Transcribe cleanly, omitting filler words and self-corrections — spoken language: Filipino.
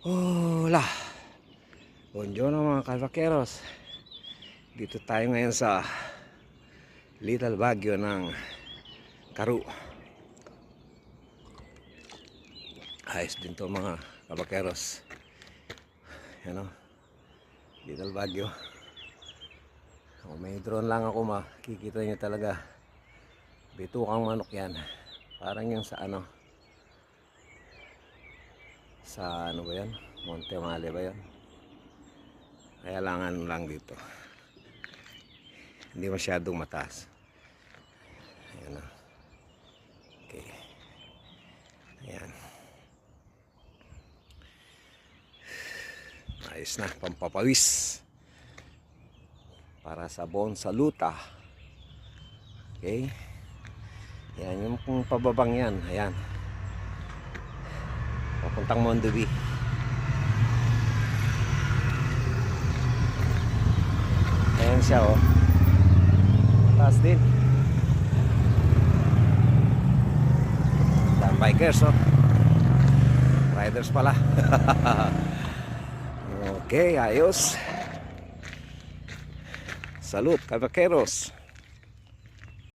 Hola! Buongiorno mga kalvakeros. Dito tayo ngayon sa Little Baguio ng Caru. Ayos din to mga kalvakeros. Yan o, Little Baguio. Kung may drone lang ako, makikita nyo talaga bitukang manok yan. Parang yung sa sa ba yan? Monte Male ba yan? Kaya lang dito, hindi masyadong mataas. Ayan o. Okay. Ayan. Ayos na, pampapawis para sa Bon Saluta. Okay. Ayan, yung pababang yan. Ayan, papuntang Mondovi. Ayan siya oh. Taas din. Damn bikers oh. Riders pala. Okay, ayos. Salud, kalvakeros.